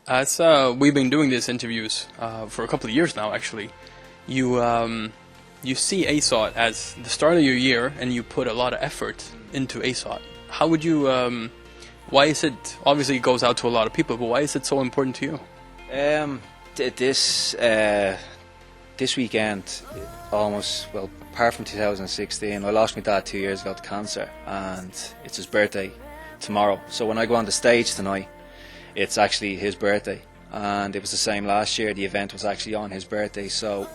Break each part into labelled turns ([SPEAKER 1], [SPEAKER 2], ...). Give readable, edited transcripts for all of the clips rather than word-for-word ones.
[SPEAKER 1] As we've been doing these interviews for a couple of years now, actually, you see ASOT as the start of your year, and you put a lot of effort into ASOT. How would you? Why is it? Obviously, it goes out to a lot of people, but why is it so important to you?
[SPEAKER 2] This weekend, apart from 2016, I lost my dad 2 years ago to cancer, and it's his birthday tomorrow. So when I go on the stage tonight, it's actually his birthday, and it was the same last year. The event was actually on his birthday, so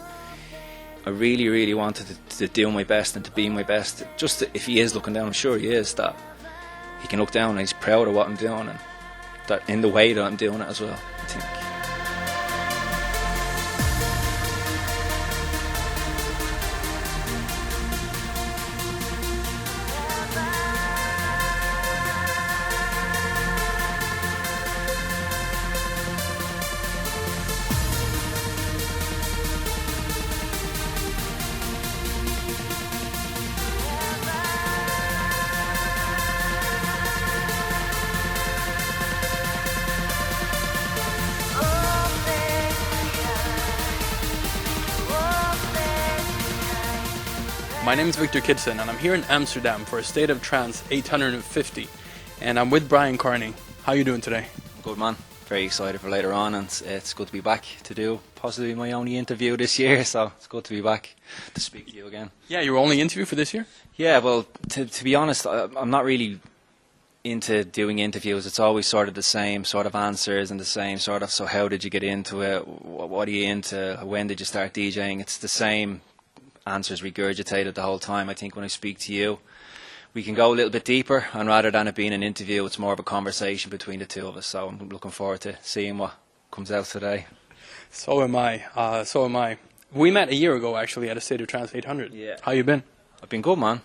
[SPEAKER 2] I really, really wanted to do my best and to be my best. Just if he is looking down, I'm sure he is, that he can look down and he's proud of what I'm doing, and that in the way that I'm doing it as well, I think.
[SPEAKER 1] My name is Viktor Kidson, and I'm here in Amsterdam for A State of Trance 850, and I'm with Bryan Kearney. How are you doing today?
[SPEAKER 2] Good, man. Very excited for later on, and it's good to be back to do possibly my only interview this year, so it's good to be back to speak to you again.
[SPEAKER 1] Yeah, your only interview for this year?
[SPEAKER 2] Yeah, well, to be honest, I'm not really into doing interviews. It's always sort of the same sort of answers and the same sort of, so how did you get into it? What are you into? When did you start DJing? It's the same answers regurgitated the whole time. I think when I speak to you, we can go a little bit deeper, and rather than it being an interview, it's more of a conversation between the two of us. So I'm looking forward to seeing what comes out today.
[SPEAKER 1] So am I. So am I. We met a year ago, actually, at A State of Trance 800.
[SPEAKER 2] Yeah.
[SPEAKER 1] How you been?
[SPEAKER 2] I've been good, man.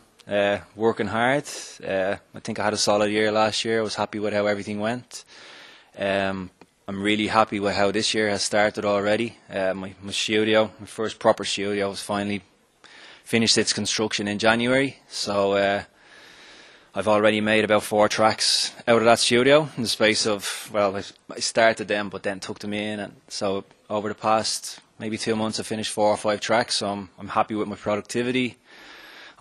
[SPEAKER 2] Working hard. I think I had a solid year last year. I was happy with how everything went. I'm really happy with how this year has started already. My studio, my first proper studio, was finally finished its construction in January. So I've already made about 4 tracks out of that studio in the space of, I started them but then took them in, and so over the past maybe 2 months I finished 4 or 5 tracks. So I'm happy with my productivity.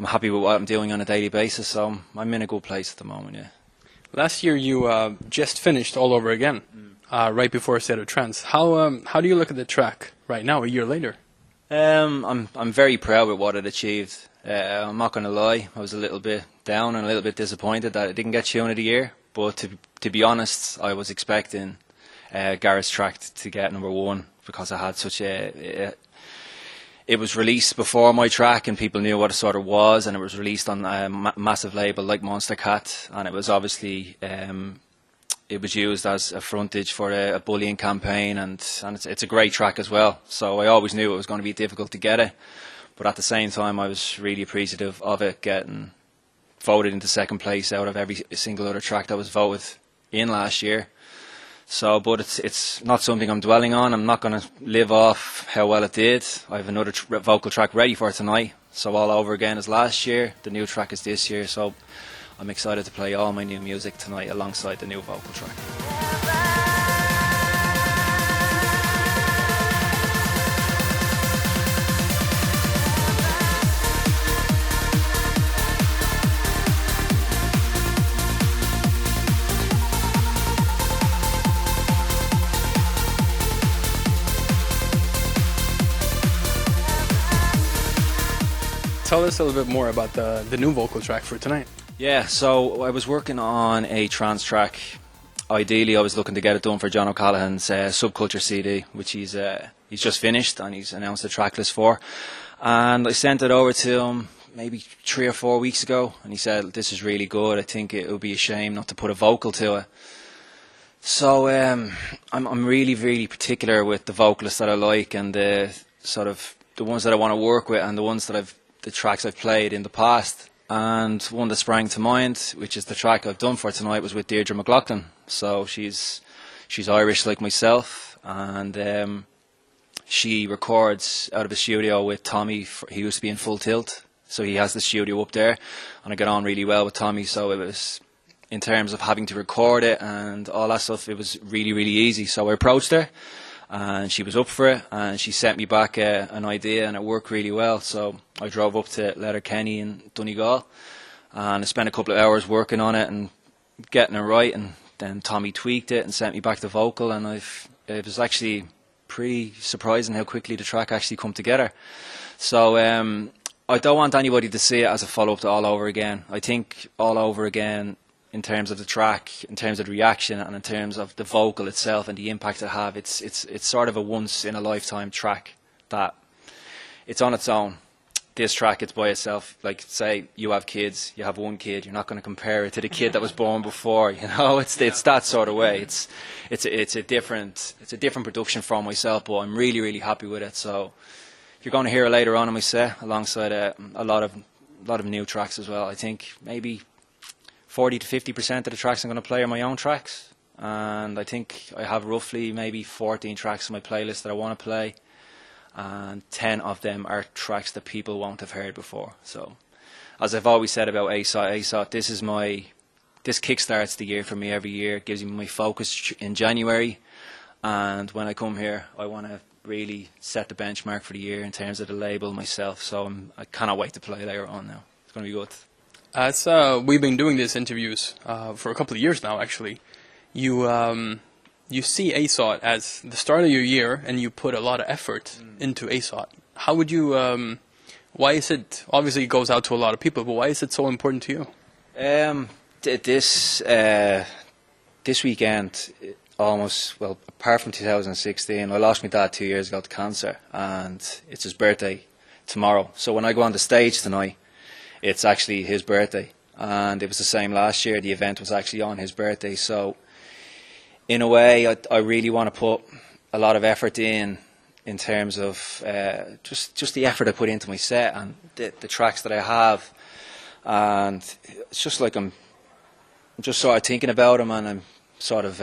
[SPEAKER 2] I'm happy with what I'm doing on a daily basis, so I'm in a good place at the moment, yeah.
[SPEAKER 1] Last year you just finished all over again, right before A State of Trance. How do you look at the track right now, a year later?
[SPEAKER 2] I'm very proud with what it achieved. I'm not going to lie, I was a little bit down and a little bit disappointed that it didn't get Tune of the Year, but to be honest, I was expecting Gareth's track to get #1 because I had such it was released before my track and people knew what it sort of was, and it was released on a massive label like Monster Cat, and it was obviously it was used as a frontage for a bullying campaign, and it's a great track as well. So I always knew it was going to be difficult to get it, but at the same time I was really appreciative of it getting voted into second place out of every single other track that was voted in last year. So, but it's not something I'm dwelling on. I'm not going to live off how well it did. I have another vocal track ready for tonight, so all over again as last year. The new track is this year, so I'm excited to play all my new music tonight alongside the new vocal track.
[SPEAKER 1] Tell us a little bit more about the new vocal track for tonight.
[SPEAKER 2] Yeah, so I was working on a trance track. Ideally, I was looking to get it done for John O'Callaghan's Subculture CD, which he's just finished and he's announced the track list for. And I sent it over to him maybe 3 or 4 weeks ago, and he said, "This is really good. I think it would be a shame not to put a vocal to it." So I'm really, really particular with the vocalists that I like, and the ones that I want to work with, and the tracks I've played in the past. And one that sprang to mind, which is the track I've done for tonight, was with Deirdre McLaughlin. So she's Irish like myself, and she records out of a studio with Tommy. He used to be in Full Tilt, so he has the studio up there, and I get on really well with Tommy. So in terms of having to record it and all that stuff, it was really, really easy. So I approached her, and she was up for it, and she sent me back an idea, and it worked really well. So I drove up to Letterkenny in Donegal, and I spent a couple of hours working on it and getting it right, and then Tommy tweaked it and sent me back the vocal, and it was actually pretty surprising how quickly the track actually come together. So I don't want anybody to see it as a follow-up to All Over Again. I think All Over Again, in terms of the track, in terms of the reaction, and in terms of the vocal itself and the impact it have, it's sort of a once-in-a-lifetime track that it's on its own. This track, it's by itself. Like, say you have kids, you have one kid, you're not going to compare it to the kid that was born before. You know, it's that sort of way. It's a different production from myself, but I'm really, really happy with it. So you're going to hear it later on in my set, alongside a lot of new tracks as well. I think maybe 40 to 50% of the tracks I'm going to play are my own tracks, and I think I have roughly maybe 14 tracks on my playlist that I want to play, and 10 of them are tracks that people won't have heard before. So, as I've always said about ASOT, this kickstarts the year for me every year. It gives me my focus in January, and when I come here, I want to really set the benchmark for the year in terms of the label myself. So I cannot wait to play later on now. It's going to be good.
[SPEAKER 1] As we've been doing these interviews for a couple of years now, actually, you see ASOT as the start of your year, and you put a lot of effort into ASOT. How would you? Why is it? Obviously, it goes out to a lot of people, but why is it so important to you?
[SPEAKER 2] This weekend, apart from 2016, I lost my dad 2 years ago to cancer, and it's his birthday tomorrow. So when I go on the stage tonight, it's actually his birthday, and it was the same last year. The event was actually on his birthday. So in a way, I really want to put a lot of effort in terms of just the effort I put into my set and the tracks that I have. And it's just like I'm just sort of thinking about him, and I'm sort of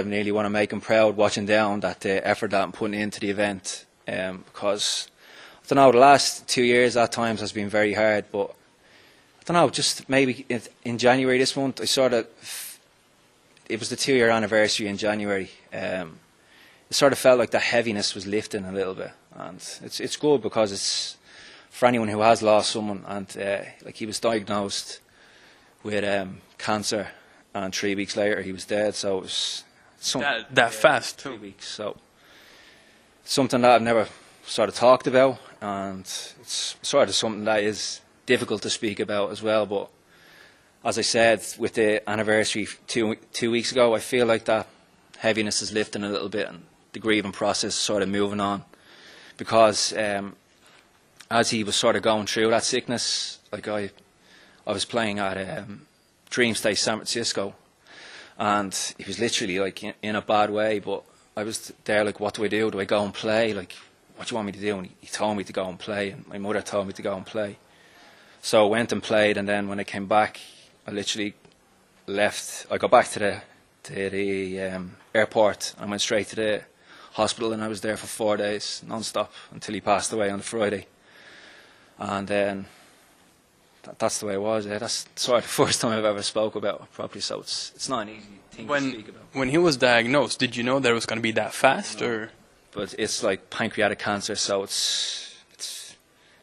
[SPEAKER 2] nearly want to make him proud, watching down that the effort that I'm putting into the event, because I don't know, the last 2 years at times has been very hard, but I don't know, just maybe in January this month, it was the 2-year anniversary in January. It sort of felt like the heaviness was lifting a little bit, and it's good because it's for anyone who has lost someone, and like he was diagnosed with cancer, and 3 weeks later he was dead. So it was
[SPEAKER 1] that fast.
[SPEAKER 2] 2 weeks. So something that I've never sort of talked about, and it's sort of something that is difficult to speak about as well. But as I said, with the anniversary two weeks ago, I feel like that heaviness is lifting a little bit, and the grieving process is sort of moving on, because as he was sort of going through that sickness, like I was playing at Dream State San Francisco, and he was literally like in a bad way, but I was there like, what do I do? Do I go and play? Like, what do you want me to do? And he told me to go and play, and my mother told me to go and play. So I went and played, and then when I came back, I literally left. I got back to the airport, and I went straight to the hospital, and I was there for 4 days non-stop until he passed away on the Friday. And then that's the way it was. Yeah. That's sort of the first time I've ever spoke about it properly, so it's not an easy thing to speak about.
[SPEAKER 1] When he was diagnosed, did you know that it was going to be that fast?
[SPEAKER 2] No.
[SPEAKER 1] Or?
[SPEAKER 2] But it's like pancreatic cancer, so it's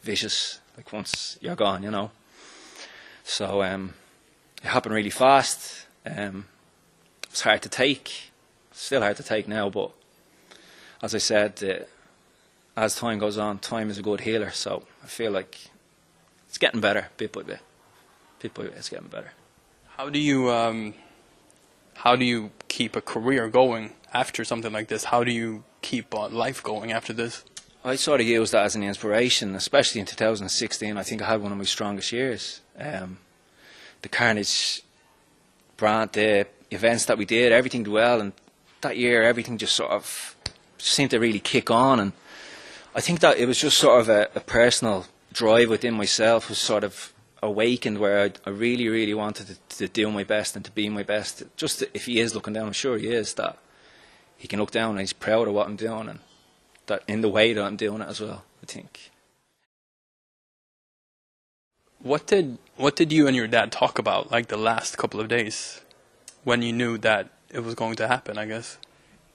[SPEAKER 2] vicious. Like once you're gone, you know. So it happened really fast. It's hard to take. Still hard to take now, but as I said, as time goes on, time is a good healer. So I feel like it's getting better, bit by bit. Bit by bit, it's getting better.
[SPEAKER 1] How do you keep a career going after something like this? How do you keep life going after this?
[SPEAKER 2] I sort of used that as an inspiration, especially in 2016. I think I had one of my strongest years. The Carnage brand, the events that we did, everything did well, and that year everything just sort of seemed to really kick on. And I think that it was just sort of a personal drive within myself was sort of awakened, where I really, really wanted to do my best and to be my best. Just if he is looking down, I'm sure he is, that he can look down and he's proud of what I'm doing, and that in the way that I'm doing it as well, I think.
[SPEAKER 1] What did you and your dad talk about, like the last couple of days, when you knew that it was going to happen? I guess.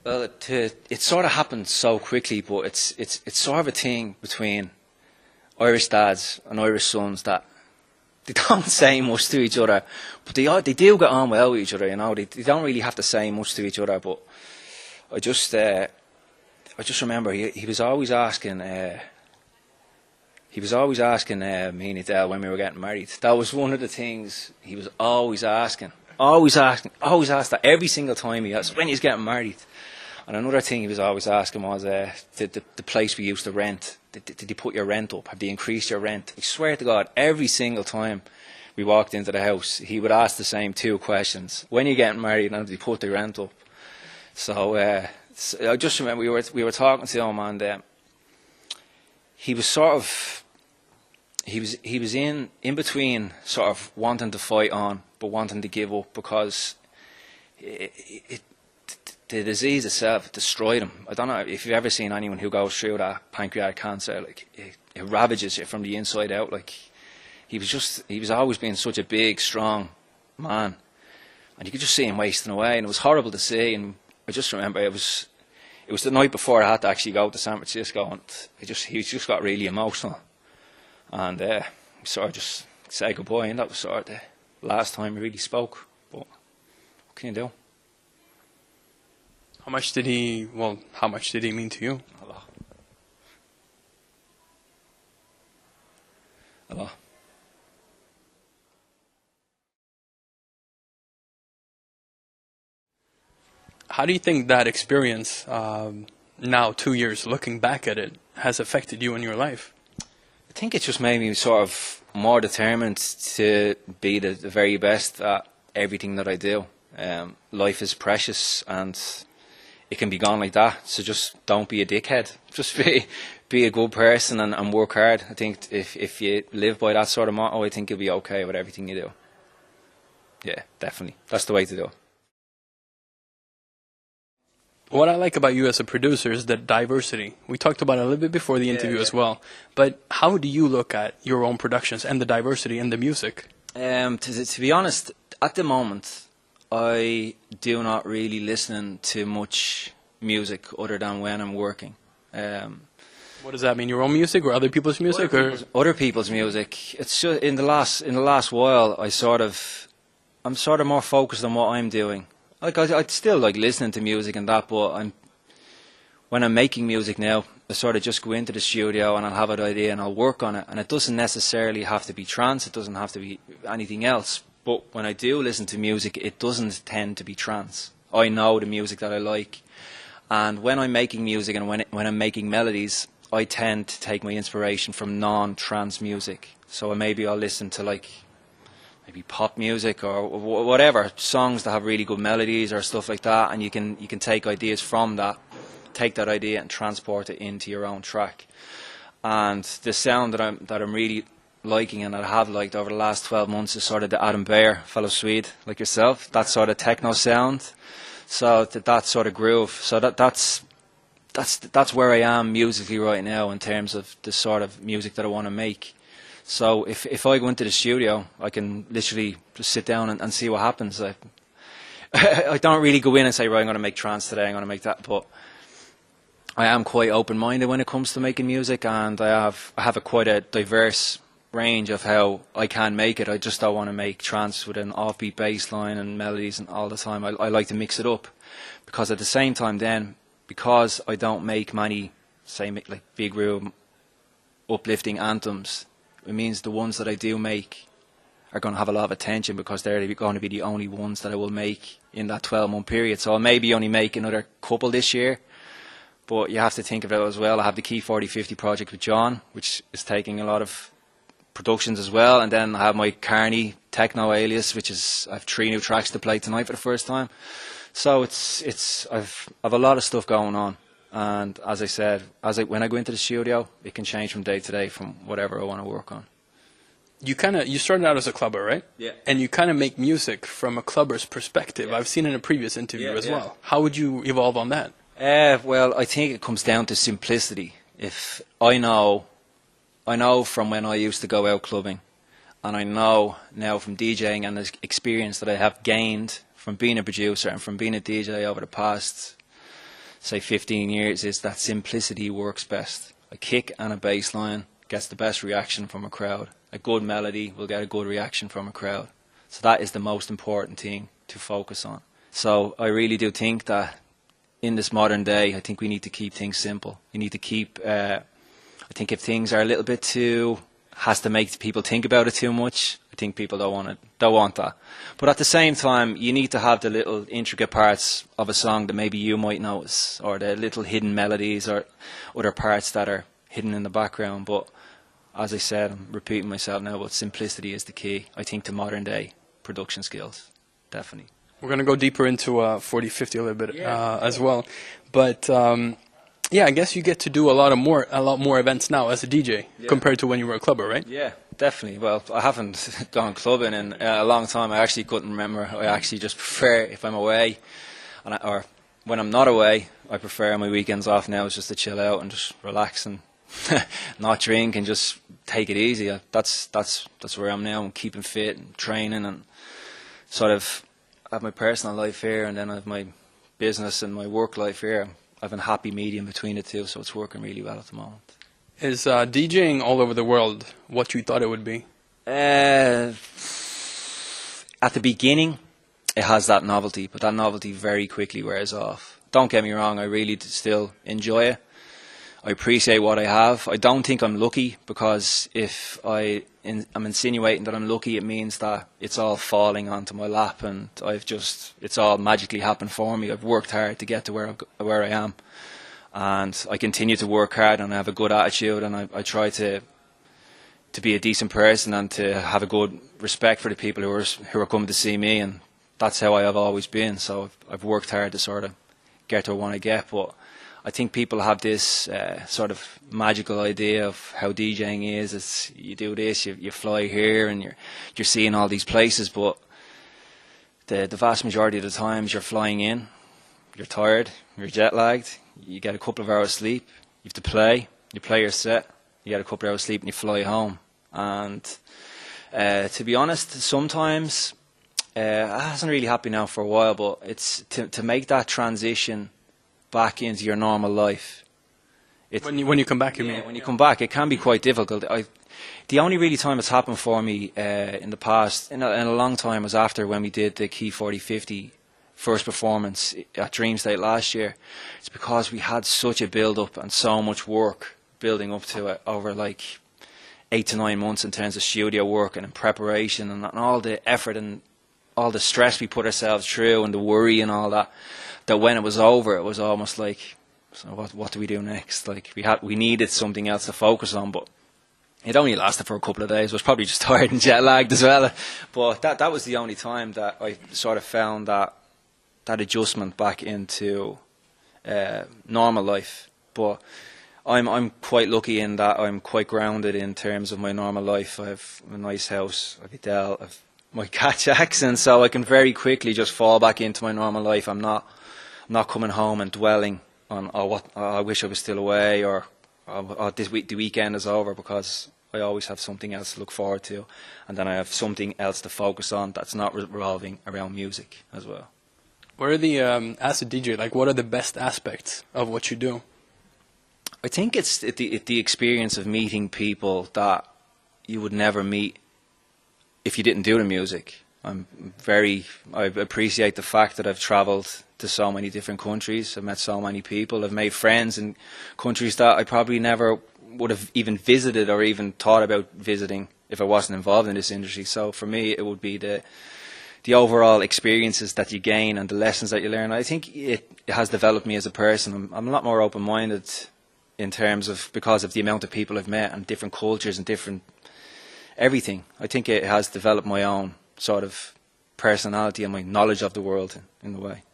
[SPEAKER 2] Well, it sort of happened so quickly, but it's sort of a thing between Irish dads and Irish sons that they don't say much to each other, but they do get on well with each other. You know, they don't really have to say much to each other. But I just remember he was always asking. He was always asking me and Adele when we were getting married. That was one of the things he was always asking. Always asked that every single time he asked, when he's getting married. And another thing he was always asking was the place we used to rent. Did you put your rent up? Have they increased your rent? I swear to God, every single time we walked into the house, he would ask the same two questions. When are you getting married and have they put the rent up? So I just remember we were talking to him, and he was sort of... He was in between sort of wanting to fight on but wanting to give up, because the disease itself destroyed him. I don't know if you've ever seen anyone who goes through that pancreatic cancer. Like it ravages you from the inside out. Like he was always being such a big, strong man, and you could just see him wasting away, and it was horrible to see. And I just remember it was the night before I had to actually go to San Francisco, and he just got really emotional. And we sort of just said goodbye, and that was sort of the last time we really spoke. But what can you do?
[SPEAKER 1] How much did he mean to you?
[SPEAKER 2] A lot. A lot.
[SPEAKER 1] How do you think that experience, now 2 years looking back at it, has affected you in your life?
[SPEAKER 2] I think it just made me sort of more determined to be the very best at everything that I do. Life is precious, and it can be gone like that. So just don't be a dickhead. Just be a good person and work hard. I think if you live by that sort of motto, I think you'll be okay with everything you do. Yeah, definitely. That's the way to do it.
[SPEAKER 1] What I like about you as a producer is the diversity. We talked about it a little bit before the interview as well. But how do you look at your own productions and the diversity in the music?
[SPEAKER 2] To be honest, at the moment, I do not really listen to much music other than when I'm working.
[SPEAKER 1] What does that mean? Your own music or other people's music?
[SPEAKER 2] Other people's music. It's just, in the last while, I'm sort of more focused on what I'm doing. Like I'd still like listening to music and that, but when I'm making music now, I sort of just go into the studio and I'll have an idea and I'll work on it. And it doesn't necessarily have to be trance. It doesn't have to be anything else. But when I do listen to music, it doesn't tend to be trance. I know the music that I like. And when I'm making music and when I'm making melodies, I tend to take my inspiration from non-trance music. So maybe I'll listen to maybe pop music or whatever, songs that have really good melodies or stuff like that, and you can take ideas from that, take that idea and transport it into your own track. And the sound that I'm really liking and that I have liked over the last 12 months is sort of the Adam Beyer, fellow Swede like yourself, that sort of techno sound. So that sort of groove. So that's where I am musically right now in terms of the sort of music that I want to make. So if I go into the studio, I can literally just sit down and see what happens. I don't really go in and say, right, I'm going to make trance today, I'm going to make that. But I am quite open-minded when it comes to making music, and I have quite a diverse range of how I can make it. I just don't want to make trance with an offbeat bass line and melodies and all the time. I like to mix it up, because at the same time then, because I don't make many, say, like big room uplifting anthems, it means the ones that I do make are going to have a lot of attention, because they're going to be the only ones that I will make in that 12-month period. So I'll maybe only make another couple this year, but you have to think of it as well. I have the Key 4050 project with John, which is taking a lot of productions as well, and then I have my Kearney techno alias, which is I have 3 new tracks to play tonight for the first time. So I've a lot of stuff going on. And as I said, when I go into the studio, it can change from day to day from whatever I want to work on.
[SPEAKER 1] You started out as a clubber, right?
[SPEAKER 2] Yeah.
[SPEAKER 1] And you kind of make music from a clubber's perspective. Yeah. I've seen in a previous interview as well. How would you evolve on that?
[SPEAKER 2] Well, I think it comes down to simplicity. If I know from when I used to go out clubbing, and I know now from DJing and the experience that I have gained from being a producer and from being a DJ over the past, say, 15 years, is that simplicity works best. A kick and a bass line gets the best reaction from a crowd. A good melody will get a good reaction from a crowd. So that is the most important thing to focus on. So I really do think that in this modern day, I think we need to keep things simple. We need to keep, I think if things are a little bit too, has to make people think about it too much, I think people don't want that. But at the same time, you need to have the little intricate parts of a song that maybe you might notice, or the little hidden melodies or other parts that are hidden in the background. But as I said, I'm repeating myself now, but simplicity is the key, I think, to modern day production skills, definitely.
[SPEAKER 1] We're going to go deeper into 40/50 a little bit as well. But yeah, I guess you get to do a lot more events now as a DJ compared to when you were a clubber, right?
[SPEAKER 2] Yeah, definitely. Well, I haven't gone clubbing in a long time. I actually couldn't remember. I actually just prefer, if I'm away, or when I'm not away, I prefer my weekends off now is just to chill out and just relax and not drink and just take it easy. That's where I'm now. I'm keeping fit and training and sort of have my personal life here, and then I have my business and my work life here. I have a happy medium between the two, so it's working really well at the moment.
[SPEAKER 1] Is DJing all over the world what you thought it would be?
[SPEAKER 2] At the beginning, it has that novelty, but that novelty very quickly wears off. Don't get me wrong, I really still enjoy it. I appreciate what I have. I don't think I'm lucky, because if I'm insinuating that I'm lucky, it means that it's all falling onto my lap and it's all magically happened for me. I've worked hard to get to where I am, and I continue to work hard, and I have a good attitude, and I try to be a decent person and to have a good respect for the people who are coming to see me, and that's how I have always been. So I've worked hard to sort of get to where I want to get, but I think people have this sort of magical idea of how DJing is. It's, you do this, you fly here, and you're seeing all these places. But the vast majority of the times, you're flying in, you're tired, you're jet lagged, you get a couple of hours sleep, you have to play, you play your set, you get a couple of hours sleep, and you fly home. And to be honest, sometimes it hasn't really happened now for a while, but it's to make that transition back into your normal life.
[SPEAKER 1] When you come back, you mean?
[SPEAKER 2] When you come back, it can be quite difficult. The only really time it's happened for me in the past, in a long time, was after when we did the Key 40/50 first performance at Dream State last year. It's because we had such a build-up and so much work building up to it over like 8 to 9 months in terms of studio work and in preparation, and all the effort and all the stress we put ourselves through and the worry and all that, that when it was over, it was almost like, so what do we do next? Like we needed something else to focus on, but it only lasted for a couple of days. I was probably just tired and jet lagged as well. But that was the only time that I sort of found that adjustment back into normal life. But I'm quite lucky in that I'm quite grounded in terms of my normal life. I have a nice house, I have Adele, I have my cat Jackson, so I can very quickly just fall back into my normal life. I'm not coming home and dwelling on I wish I was still away, or the weekend is over, because I always have something else to look forward to, and then I have something else to focus on that's not revolving around music as well.
[SPEAKER 1] What are the as a DJ, like, what are the best aspects of what you do?
[SPEAKER 2] I think it's the experience of meeting people that you would never meet if you didn't do the music. I appreciate the fact that I've travelled to so many different countries. I've met so many people. I've made friends in countries that I probably never would have even visited or even thought about visiting if I wasn't involved in this industry. So for me, it would be the overall experiences that you gain and the lessons that you learn. I think it has developed me as a person. I'm a lot more open-minded in terms of, because of the amount of people I've met and different cultures and different everything. I think it has developed my own sort of personality and my knowledge of the world in a way.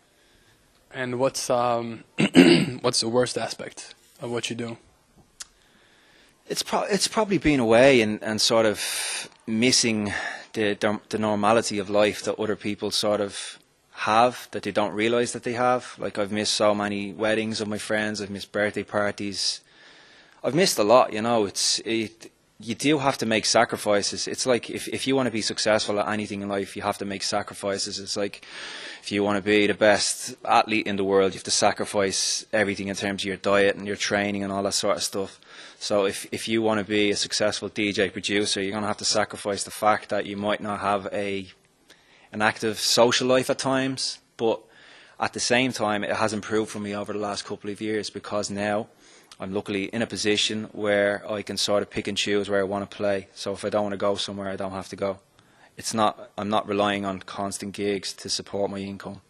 [SPEAKER 1] And what's what's the worst aspect of what you do?
[SPEAKER 2] It's probably being away and sort of missing the normality of life that other people sort of have, that they don't realise that they have. Like, I've missed so many weddings of my friends, I've missed birthday parties, I've missed a lot, you know. you do have to make sacrifices. It's like if you want to be successful at anything in life, you have to make sacrifices. It's like if you want to be the best athlete in the world, you have to sacrifice everything in terms of your diet and your training and all that sort of stuff. So if you want to be a successful DJ producer, you're going to have to sacrifice the fact that you might not have an active social life at times. But at the same time, it has improved for me over the last couple of years, because now I'm luckily in a position where I can sort of pick and choose where I want to play. So if I don't want to go somewhere, I don't have to go. I'm not relying on constant gigs to support my income.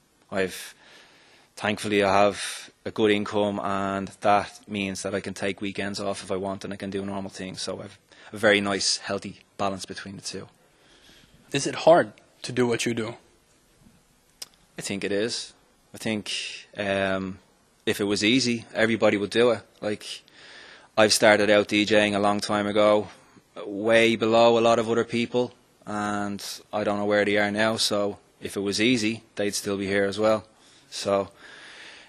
[SPEAKER 2] Thankfully, I have a good income, and that means that I can take weekends off if I want, and I can do normal things. So I have a very nice, healthy balance between the two.
[SPEAKER 1] Is it hard to do what you do?
[SPEAKER 2] I think it is. I think if it was easy, everybody would do it. Like, I've started out DJing a long time ago, way below a lot of other people, and I don't know where they are now. So if it was easy, they'd still be here as well. So,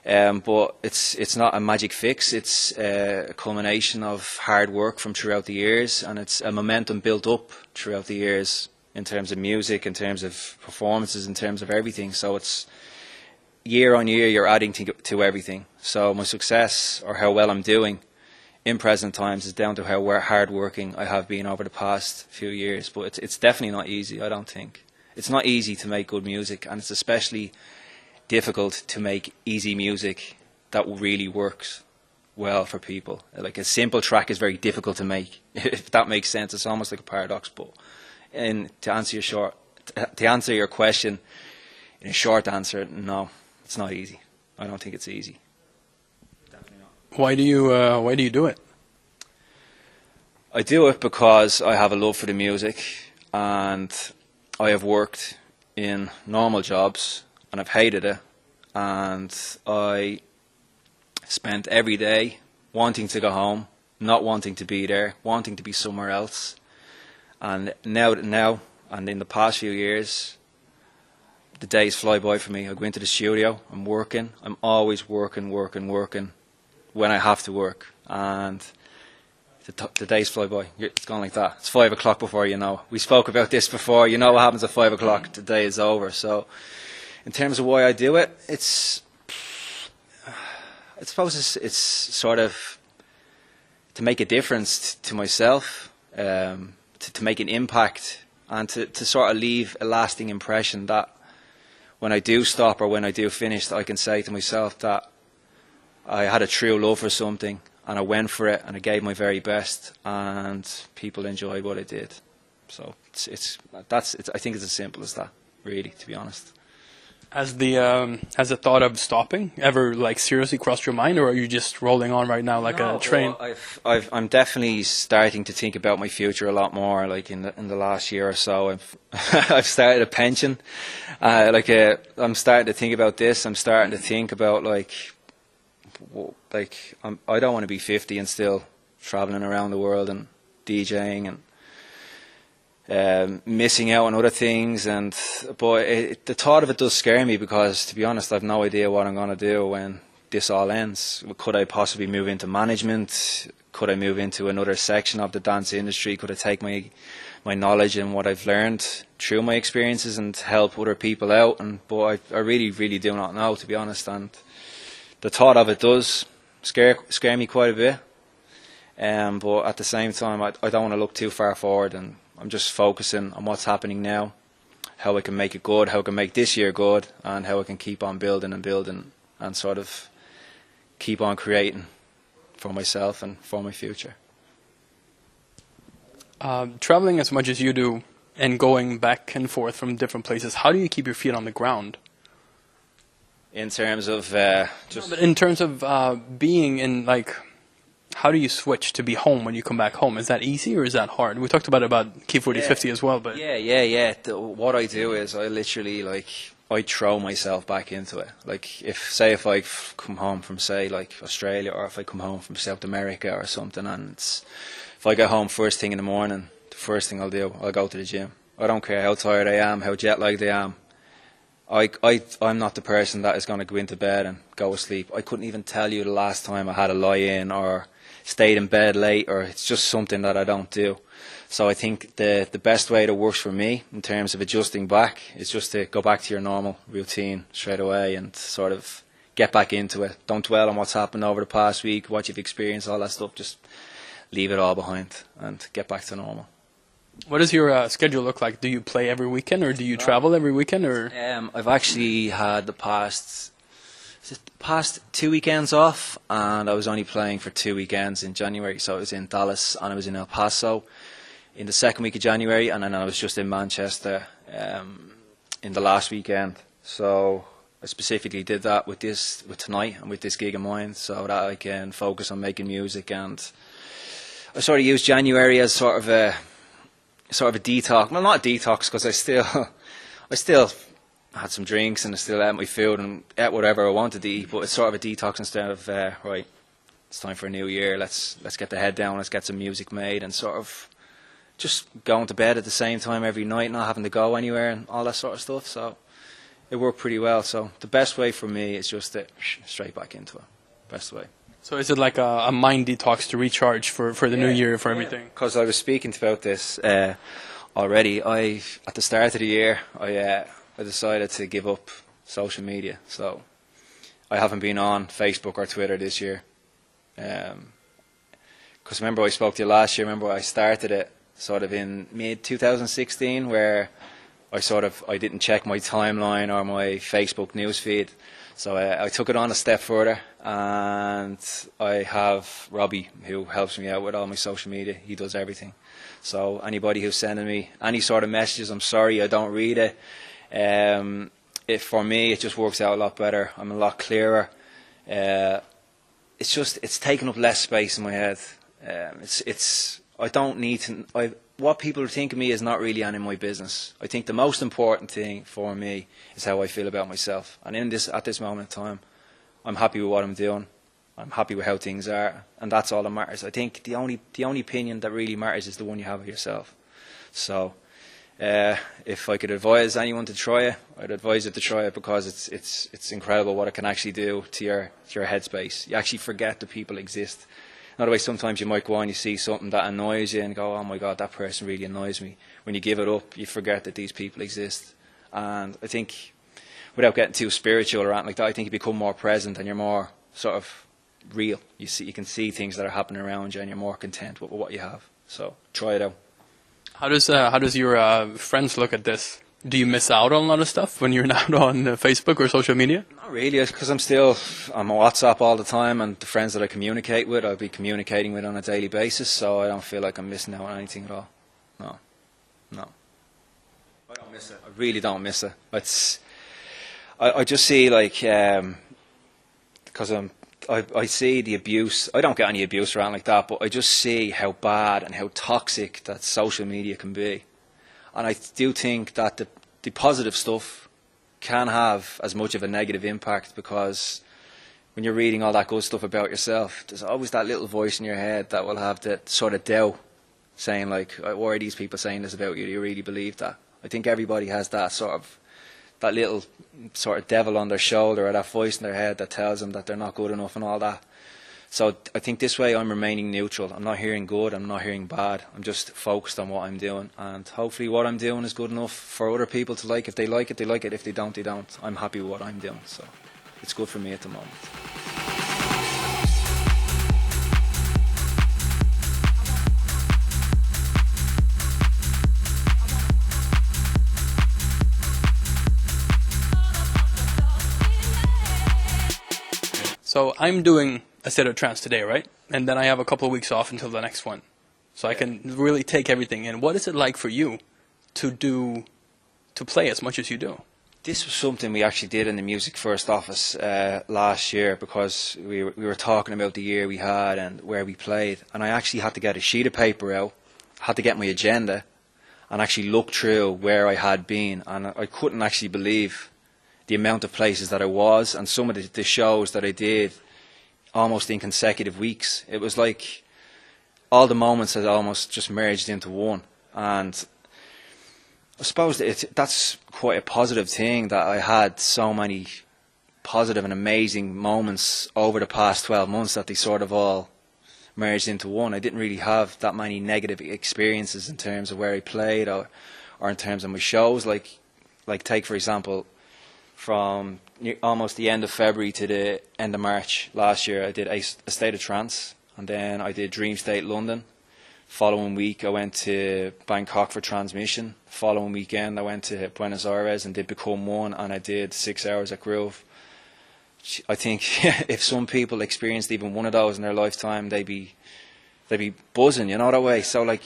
[SPEAKER 2] but it's not a magic fix. It's a culmination of hard work from throughout the years, and it's a momentum built up throughout the years in terms of music, in terms of performances, in terms of everything. So it's year on year, you're adding to everything. So my success, or how well I'm doing in present times, is down to how hard working I have been over the past few years. But it's definitely not easy, I don't think. It's not easy to make good music, and it's especially difficult to make easy music that really works well for people. Like, a simple track is very difficult to make, if that makes sense. It's almost like a paradox. But to answer your question in a short answer, no, it's not easy. I don't think it's easy. Definitely not.
[SPEAKER 1] Why do you do it?
[SPEAKER 2] I do it because I have a love for the music, and I have worked in normal jobs and I've hated it, and I spent every day wanting to go home, not wanting to be there, wanting to be somewhere else. And now and in the past few years, the days fly by for me. I go into the studio, I'm working, I'm always working when I have to work, and the days fly by. It's gone like that. It's 5 o'clock before you know. We spoke about this before. You know what happens at 5 o'clock? The day is over. So in terms of why I do it, I suppose it's sort of to make a difference to myself, to make an impact, and to sort of leave a lasting impression that when I do stop or when I do finish, I can say to myself that I had a true love for something, and I went for it, and I gave my very best, and people enjoyed what I did. So I think it's as simple as that, really, to be honest.
[SPEAKER 1] Has the thought of stopping ever seriously crossed your mind, or are you just rolling on right now like a train?
[SPEAKER 2] Well, I'm definitely starting to think about my future a lot more. Like in the last year or so, I've started a pension. I'm starting to think about this. I'm starting to think about I don't want to be 50 and still traveling around the world and DJing and missing out on other things. But the thought of it does scare me, because, to be honest, I've no idea what I'm going to do when this all ends. Could I possibly move into management? Could I move into another section of the dance industry? Could I take my knowledge and what I've learned through my experiences and help other people out? But I really, really do not know, to be honest. And the thought of it does scare me quite a bit. But at the same time, I don't want to look too far forward, and I'm just focusing on what's happening now, how I can make it good, how I can make this year good, and how I can keep on building and sort of keep on creating for myself and for my future.
[SPEAKER 1] Traveling as much as you do and going back and forth from different places, how do you keep your feet on the ground?
[SPEAKER 2] In terms of
[SPEAKER 1] in terms of being in, how do you switch to be home when you come back home? Is that easy or is that hard? We talked about Key 4050 as well, but
[SPEAKER 2] yeah. What I do is I literally I throw myself back into it. If I come home from Australia, or if I come home from South America or something, and if I get home first thing in the morning, the first thing I'll go to the gym. I don't care how tired I am, how jet lagged I am. I'm not the person that is going to go into bed and go to sleep. I couldn't even tell you the last time I had a lie-in or stayed in bed late, or it's just something that I don't do. So I think the best way that works for me in terms of adjusting back is just to go back to your normal routine straight away and sort of get back into it. Don't dwell on what's happened over the past week, what you've experienced, all that stuff. Just leave it all behind and get back to normal.
[SPEAKER 1] What does your schedule look like? Do you play every weekend, or do you travel every weekend? Or
[SPEAKER 2] I've actually had the past 2 weekends off, and I was only playing for 2 weekends in January. So I was in Dallas and I was in El Paso in the second week of January, and then I was just in Manchester in the last weekend. So I specifically did that with tonight and with this gig of mine, so that I can focus on making music. And I sort of used January as sort of a detox. Well, not a detox, because I still had some drinks and I still ate my food and ate whatever I wanted to eat. But it's sort of a detox instead of right, it's time for a new year. Let's get the head down. Let's get some music made, and sort of just going to bed at the same time every night, not having to go anywhere and all that sort of stuff. So it worked pretty well. So the best way for me is just to straight back into it. Best way.
[SPEAKER 1] so is it like a mind detox to recharge for the new year, for everything?
[SPEAKER 2] Because I was speaking about this already. At the start of the year, I decided to give up social media. So I haven't been on Facebook or Twitter this year. Because remember I spoke to you last year. Remember I started it sort of in mid 2016, where I didn't check my timeline or my Facebook newsfeed. So I took it on a step further, and I have Robbie, who helps me out with all my social media. He does everything. So anybody who's sending me any sort of messages, I'm sorry, I don't read it. For me, it just works out a lot better. I'm a lot clearer. It's taking up less space in my head. I don't need to. What people think of me is not really any of my business. I think the most important thing for me is how I feel about myself. And at this moment in time, I'm happy with what I'm doing. I'm happy with how things are, and that's all that matters. I think the only opinion that really matters is the one you have of yourself. So, if I could advise anyone to try it, I'd advise it to try it, because it's incredible what it can actually do to your headspace. You actually forget that people exist. Otherwise, sometimes you might go on, you see something that annoys you and go, oh my God, that person really annoys me. When you give it up, you forget that these people exist. And I think, without getting too spiritual or anything like that, I think you become more present and you're more sort of real. You can see things that are happening around you, and you're more content with what you have. So try it out. How
[SPEAKER 1] does your friends look at this? Do you miss out on a lot of stuff when you're not on Facebook or social media?
[SPEAKER 2] Not really, because I'm on WhatsApp all the time, and the friends that I communicate with, I'll be communicating with on a daily basis, so I don't feel like I'm missing out on anything at all. No. I don't miss it. I really don't miss it. I just see, like, because I see the abuse. I don't get any abuse around like that, but I just see how bad and how toxic that social media can be. And I do think that the positive stuff can have as much of a negative impact, because when you're reading all that good stuff about yourself, there's always that little voice in your head that will have that sort of doubt, saying like, why are these people saying this about you? Do you really believe that? I think everybody has that little sort of devil on their shoulder, or that voice in their head that tells them that they're not good enough and all that. So I think this way I'm remaining neutral. I'm not hearing good, I'm not hearing bad. I'm just focused on what I'm doing. And hopefully what I'm doing is good enough for other people to like. If they like it, they like it. If they don't, they don't. I'm happy with what I'm doing. So it's good for me at the moment.
[SPEAKER 1] So I'm doing A State of Trance today, right? And then I have a couple of weeks off until the next one. So I can really take everything in. What is it like for you to play as much as you do?
[SPEAKER 2] This was something we actually did in the Music First office last year, because we were talking about the year we had and where we played. And I actually had to get a sheet of paper out, had to get my agenda, and actually look through where I had been. And I couldn't actually believe the amount of places that I was, and some of the shows that I did almost in consecutive weeks. It was like all the moments had almost just merged into one. And I suppose that's quite a positive thing, that I had so many positive and amazing moments over the past 12 months that they sort of all merged into one. I didn't really have that many negative experiences in terms of where I played or in terms of my shows. Like take for example, from almost the end of February to the end of March last year, I did A State of Trance, and then I did Dream State London. Following week I went to Bangkok for Transmission. Following weekend I went to Buenos Aires and did Become One, and I did 6 hours at Groove. I think if some people experienced even one of those in their lifetime, they'd be buzzing, you know, that way. So like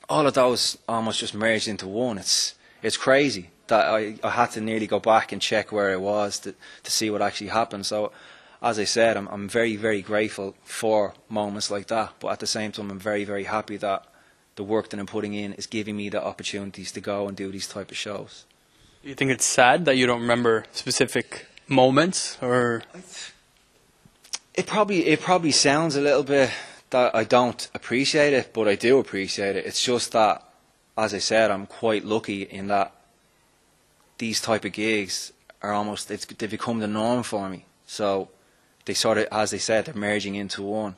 [SPEAKER 2] all of those almost just merged into one. It's crazy that I had to nearly go back and check where I was to see what actually happened. So as I said, I'm very, very grateful for moments like that, but at the same time I'm very, very happy that the work that I'm putting in is giving me the opportunities to go and do these type of shows.
[SPEAKER 1] Do you think it's sad that you don't remember specific moments, or
[SPEAKER 2] it probably sounds a little bit that I don't appreciate it, but I do appreciate it. It's just that, as I said, I'm quite lucky in that these type of gigs are almost, they become the norm for me. So they sort of, as they said, they're merging into one.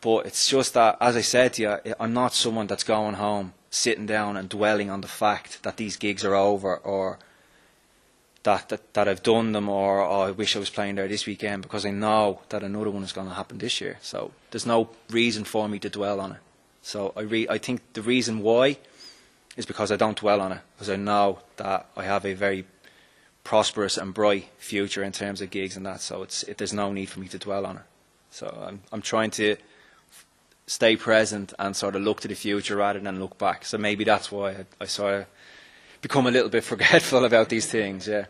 [SPEAKER 2] But it's just that, as I said to you, I'm not someone that's going home, sitting down and dwelling on the fact that these gigs are over, or that I've done them, or I wish I was playing there this weekend, because I know that another one is going to happen this year. So there's no reason for me to dwell on it. So I think the reason why is because I don't dwell on it, because I know that I have a very prosperous and bright future in terms of gigs and that. So there's no need for me to dwell on it. So I'm trying to stay present and sort of look to the future rather than look back. So maybe that's why I sort of become a little bit forgetful about these things, yeah.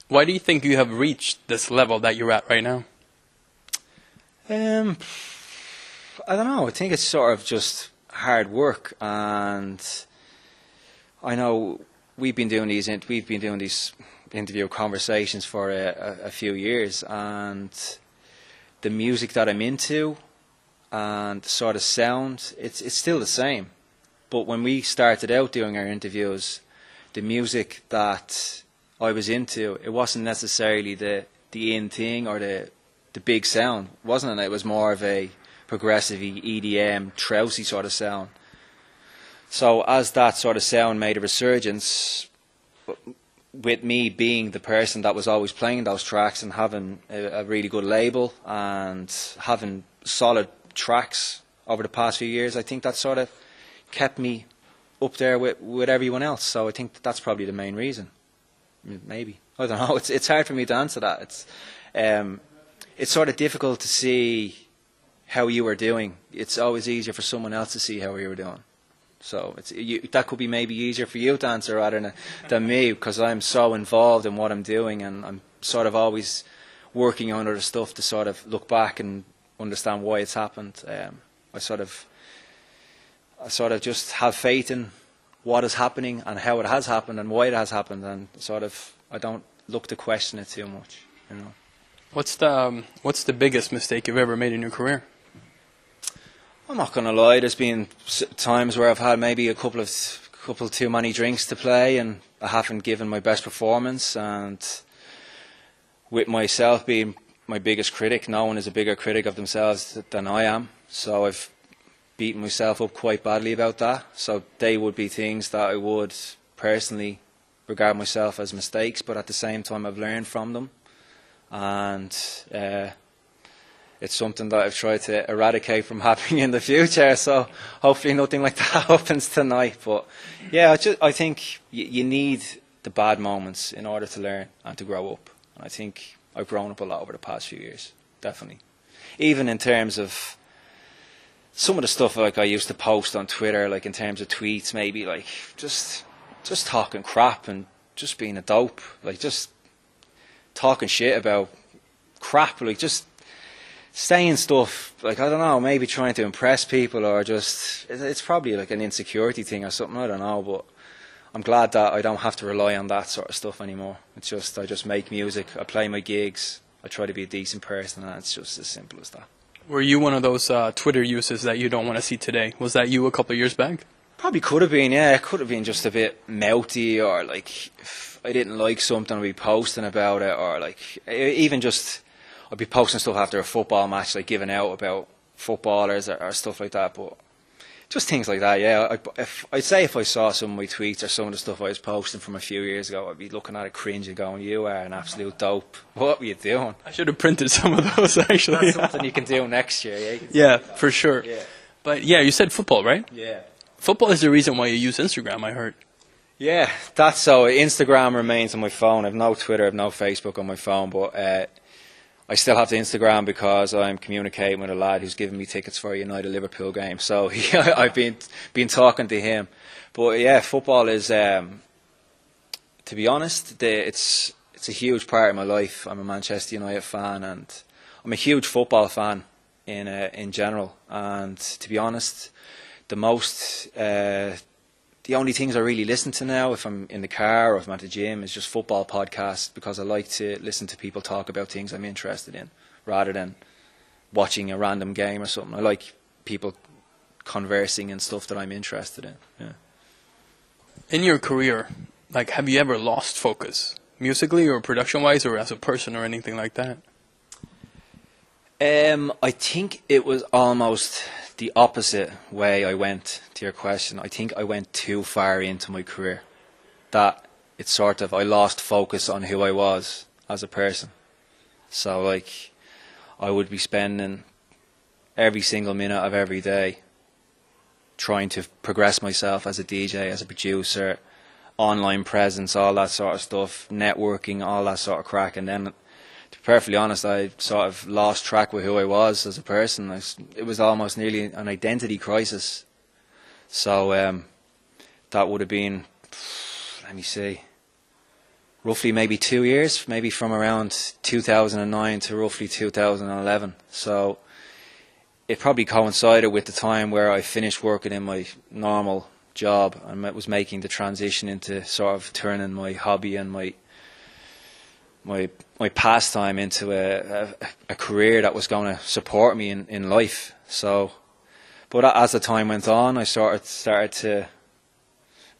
[SPEAKER 1] Why do you think you have reached this level that you're at right now?
[SPEAKER 2] I don't know. I think it's sort of just hard work, and I know we've been doing these interview conversations for a few years, and the music that I'm into and the sort of sound, it's still the same. But when we started out doing our interviews, the music that I was into, it wasn't necessarily the in thing or the big sound, wasn't it? It was more of a progressive EDM, trousey sort of sound. So as that sort of sound made a resurgence, with me being the person that was always playing those tracks and having a really good label and having solid tracks over the past few years, I think that sort of kept me up there with everyone else. So I think that's probably the main reason. Maybe, I don't know. It's hard for me to answer that. It's sort of difficult to see how you are doing. It's always easier for someone else to see how you were doing. So that could be maybe easier for you to answer rather than me, because I'm so involved in what I'm doing, and I'm sort of always working on other stuff to sort of look back and understand why it's happened. I sort of just have faith in what is happening and how it has happened and why it has happened, and sort of I don't look to question it too much, you know.
[SPEAKER 1] What's the biggest mistake you've ever made in your career?
[SPEAKER 2] I'm not going to lie. There's been times where I've had maybe a couple too many drinks to play, and I haven't given my best performance. And with myself being my biggest critic, no one is a bigger critic of themselves than I am. So I've beaten myself up quite badly about that. So they would be things that I would personally regard myself as mistakes, but at the same time I've learned from them, and it's something that I've tried to eradicate from happening in the future. So hopefully nothing like that happens tonight. But yeah, I think you need the bad moments in order to learn and to grow up. And I think I've grown up a lot over the past few years, definitely. Even in terms of some of the stuff like I used to post on Twitter, like in terms of tweets, maybe like just talking crap and just being a dope, like just talking shit about crap, like just saying stuff, like, I don't know, maybe trying to impress people, or just, it's probably like an insecurity thing or something, I don't know, but I'm glad that I don't have to rely on that sort of stuff anymore. It's just, I just make music, I play my gigs, I try to be a decent person, and it's just as simple as that.
[SPEAKER 1] Were you one of those Twitter users that you don't want to see today? Was that you a couple of years back?
[SPEAKER 2] Probably could have been, yeah. It could have been just a bit mouthy, or like if I didn't like something, I'd be posting about it, or like even just I'd be posting stuff after a football match, like giving out about footballers or stuff like that. But just things like that, yeah. I'd say if I saw some of my tweets or some of the stuff I was posting from a few years ago, I'd be looking at it cringing, going, "You are an absolute dope. What were you doing?"
[SPEAKER 1] I should have printed some of those, actually.
[SPEAKER 2] That's something you can do next year, yeah.
[SPEAKER 1] Yeah, for sure.
[SPEAKER 2] Yeah.
[SPEAKER 1] But yeah, you said football, right?
[SPEAKER 2] Yeah.
[SPEAKER 1] Football is the reason why you use Instagram, I heard.
[SPEAKER 2] Yeah, that's so. Instagram remains on my phone. I've no Twitter, I've no Facebook on my phone, but I still have the Instagram because I'm communicating with a lad who's giving me tickets for a United Liverpool game. So I've been talking to him. But yeah, football is, to be honest, it's a huge part of my life. I'm a Manchester United fan, and I'm a huge football fan in general. And to be honest, the only things I really listen to now, if I'm in the car or if I'm at the gym, is just football podcasts, because I like to listen to people talk about things I'm interested in rather than watching a random game or something. I like people conversing and stuff that I'm interested in. Yeah.
[SPEAKER 1] In your career, like, have you ever lost focus, musically or production-wise, or as a person or anything like that?
[SPEAKER 2] I think it was almost the opposite way I went to your question. I think I went too far into my career, that it's sort of, I lost focus on who I was as a person. So like, I would be spending every single minute of every day trying to progress myself as a DJ, as a producer, online presence, all that sort of stuff, networking, all that sort of crack. And then, to be perfectly honest, I sort of lost track with who I was as a person. It was almost nearly an identity crisis. So that would have been, let me see, roughly maybe 2 years, maybe from around 2009 to roughly 2011. So it probably coincided with the time where I finished working in my normal job and was making the transition into sort of turning my hobby and my pastime into a career that was going to support me in life. So, but as the time went on, I started to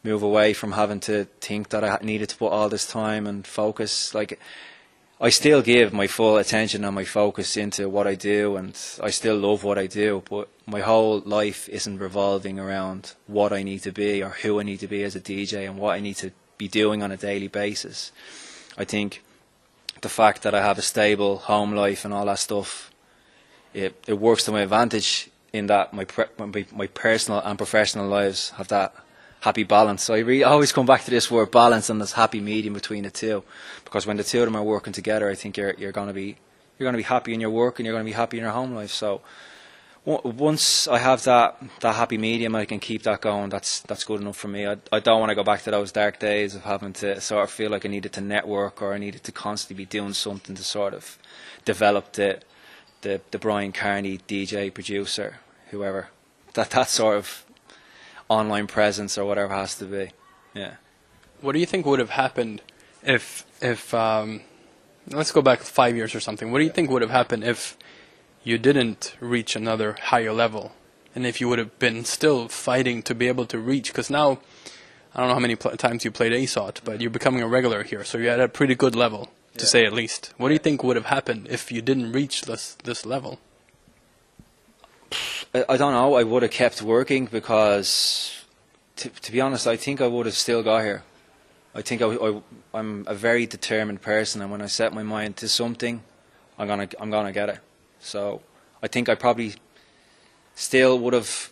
[SPEAKER 2] move away from having to think that I needed to put all this time and focus. Like, I still give my full attention and my focus into what I do, and I still love what I do, but my whole life isn't revolving around what I need to be or who I need to be as a DJ and what I need to be doing on a daily basis. I think the fact that I have a stable home life and all that stuff, it works to my advantage in that my personal and professional lives have that happy balance. So I always come back to this word balance and this happy medium between the two, because when the two of them are working together, I think you're going to be happy in your work and you're going to be happy in your home life. So once I have that happy medium, I can keep that going. That's good enough for me. I don't want to go back to those dark days of having to sort of feel like I needed to network or I needed to constantly be doing something to sort of develop the Bryan Kearney DJ producer, whoever, that sort of online presence or whatever has to be. Yeah.
[SPEAKER 1] What do you think would have happened if let's go back 5 years or something. What do you think would have happened if you didn't reach another higher level, and if you would have been still fighting to be able to reach? Because now, I don't know how many times you played ASOT, but you're becoming a regular here, so you're at a pretty good level, to say at least. What do you think would have happened if you didn't reach this level?
[SPEAKER 2] I don't know. I would have kept working, because, to be honest, I think I would have still got here. I think I'm a very determined person, and when I set my mind to something, I'm gonna get it. So I think I probably still would have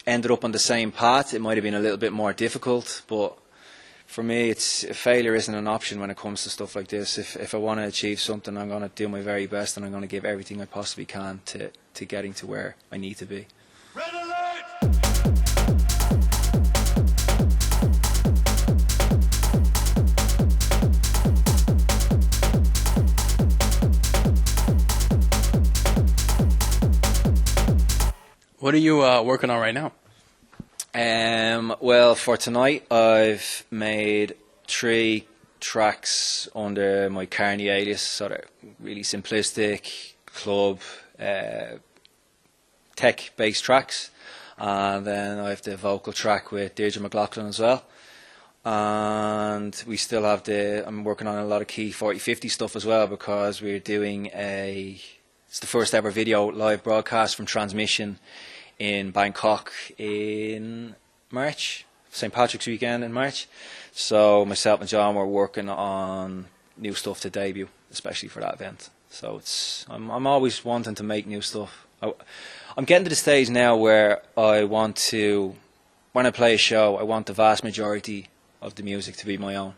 [SPEAKER 2] ended up on the same path. It might have been a little bit more difficult, but for me, failure isn't an option when it comes to stuff like this. If I want to achieve something, I'm going to do my very best, and I'm going to give everything I possibly can to getting to where I need to be.
[SPEAKER 3] Red alert!
[SPEAKER 1] What are you working on right now?
[SPEAKER 2] Well, for tonight, I've made 3 tracks under my Kearney alias, sort of really simplistic club, tech-based tracks. and then I have the vocal track with Deirdre McLaughlin as well. And we still have I'm working on a lot of key 40-50 stuff as well, because we're doing it's the first ever video live broadcast from Transmission in Bangkok in March, St. Patrick's weekend in March. So myself and John were working on new stuff to debut, especially for that event. So I'm always wanting to make new stuff. I'm getting to the stage now where I want to, when I play a show, I want the vast majority of the music to be my own.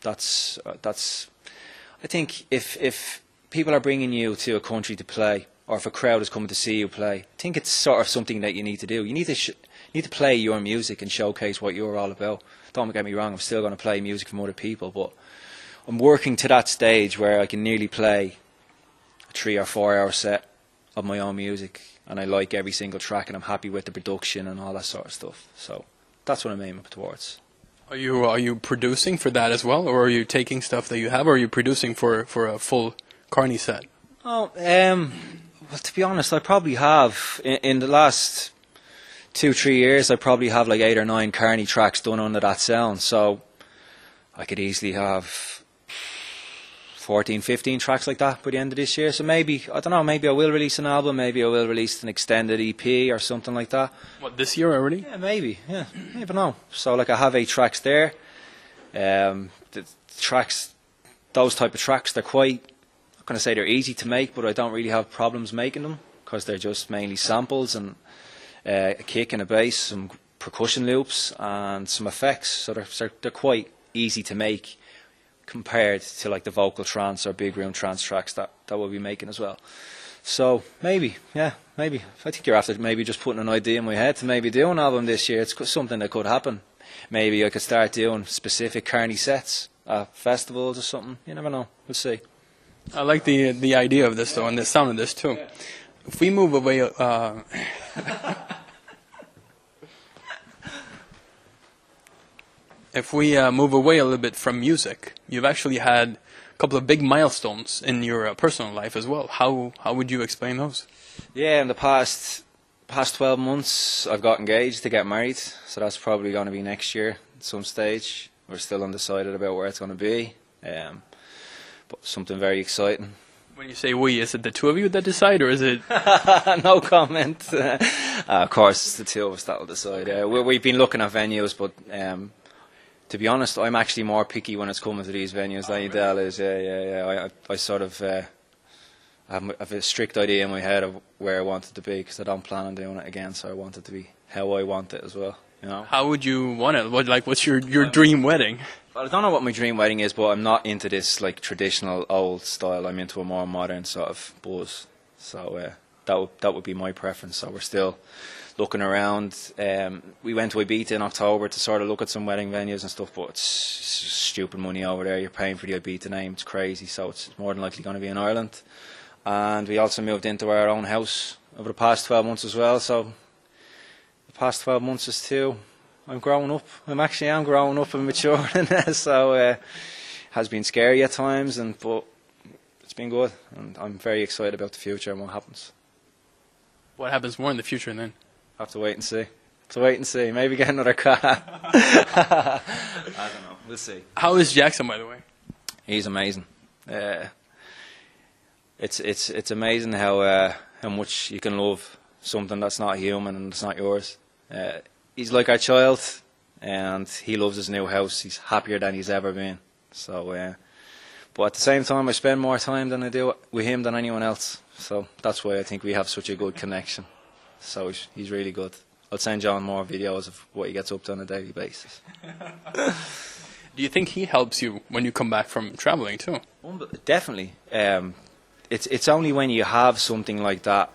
[SPEAKER 2] That's I think if people are bringing you to a country to play, or if a crowd is coming to see you play, I think it's sort of something that you need to do. You need to play your music and showcase what you're all about. Don't get me wrong, I'm still going to play music from other people, but I'm working to that stage where I can nearly play a 3 or 4 hour set of my own music, and I like every single track, and I'm happy with the production and all that sort of stuff. So that's what I'm aiming towards.
[SPEAKER 1] Are you producing for that as well, or are you taking stuff that you have, or are you producing for a full Kearney set?
[SPEAKER 2] Oh, well, to be honest, I probably have in the last 2-3 years. I probably have like 8 or 9 Kearney tracks done under that sound. So I could easily have 14-15 tracks like that by the end of this year. So maybe, I don't know, maybe I will release an album, maybe I will release an extended EP or something like that.
[SPEAKER 1] What, this year already?
[SPEAKER 2] Yeah, maybe, yeah, I don't know. So like I have 8 tracks there. The tracks, those type of tracks, they're quite, I'm not going to say they're easy to make, but I don't really have problems making them, because they're just mainly samples and a kick and a bass, some percussion loops and some effects. So they're quite easy to make, compared to like the vocal trance or big room trance tracks that we'll be making as well. So maybe, yeah, maybe. I think you're after maybe just putting an idea in my head to maybe do an album this year. It's something that could happen. Maybe I could start doing specific Kearney sets at festivals or something. You never know. We'll see.
[SPEAKER 1] I like the idea of this though, and the sound of this too. Yeah. If we move away, if we move away a little bit from music, you've actually had a couple of big milestones in your personal life as well. How would you explain those? Yeah,
[SPEAKER 2] in the past 12 months, I've got engaged to get married. So that's probably going to be next year at some stage. We're still undecided about where it's going to be, but something very exciting.
[SPEAKER 1] When you say we, is it the two of you that decide, or is it?
[SPEAKER 2] No comment. Of course, it's the two of us that will decide. We've been looking at venues, but to be honest, I'm actually more picky when it's coming to these venues than Edel is. Yeah. I sort of I have a strict idea in my head of where I want it to be, because I don't plan on doing it again. So I want it to be how I want it as well. You know.
[SPEAKER 1] How would you want it? What's your dream wedding?
[SPEAKER 2] Well, I don't know what my dream wedding is, but I'm not into this like traditional old style. I'm into a more modern sort of buzz. So that would be my preference. So we're still looking around. We went to Ibiza in October to sort of look at some wedding venues and stuff, but it's stupid money over there. You're paying for the Ibiza name. It's crazy. So it's more than likely going to be in Ireland. And we also moved into our own house over the past 12 months as well. So the past 12 months is too. I'm growing up. I'm growing up and maturing. So it has been scary at times, but it's been good. And I'm very excited about the future and what happens.
[SPEAKER 1] What happens more in the future then?
[SPEAKER 2] Have to wait and see. Maybe get another car. I don't know. We'll see.
[SPEAKER 1] How is Jackson, by the way?
[SPEAKER 2] He's amazing. It's amazing how much you can love something that's not human and it's not yours. He's like our child, and he loves his new house. He's happier than he's ever been. So, but at the same time, I spend more time than I do with him than anyone else. So that's why I think we have such a good connection. So he's really good. I'll send John more videos of what he gets up to on a daily basis.
[SPEAKER 1] Do you think he helps you when you come back from traveling too?
[SPEAKER 2] Definitely. It's only when you have something like that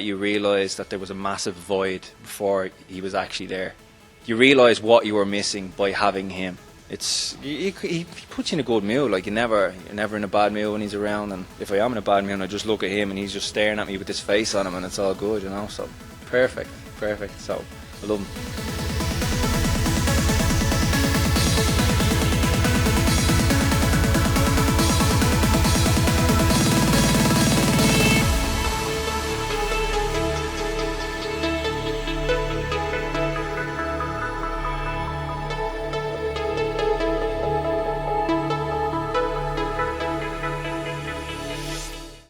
[SPEAKER 2] you realise that there was a massive void before he was actually there. You realise what you were missing by having him. He puts you in a good mood. Like you're never in a bad mood when he's around. And if I am in a bad mood, I just look at him and he's just staring at me with his face on him, and it's all good, you know. So perfect. So I love him.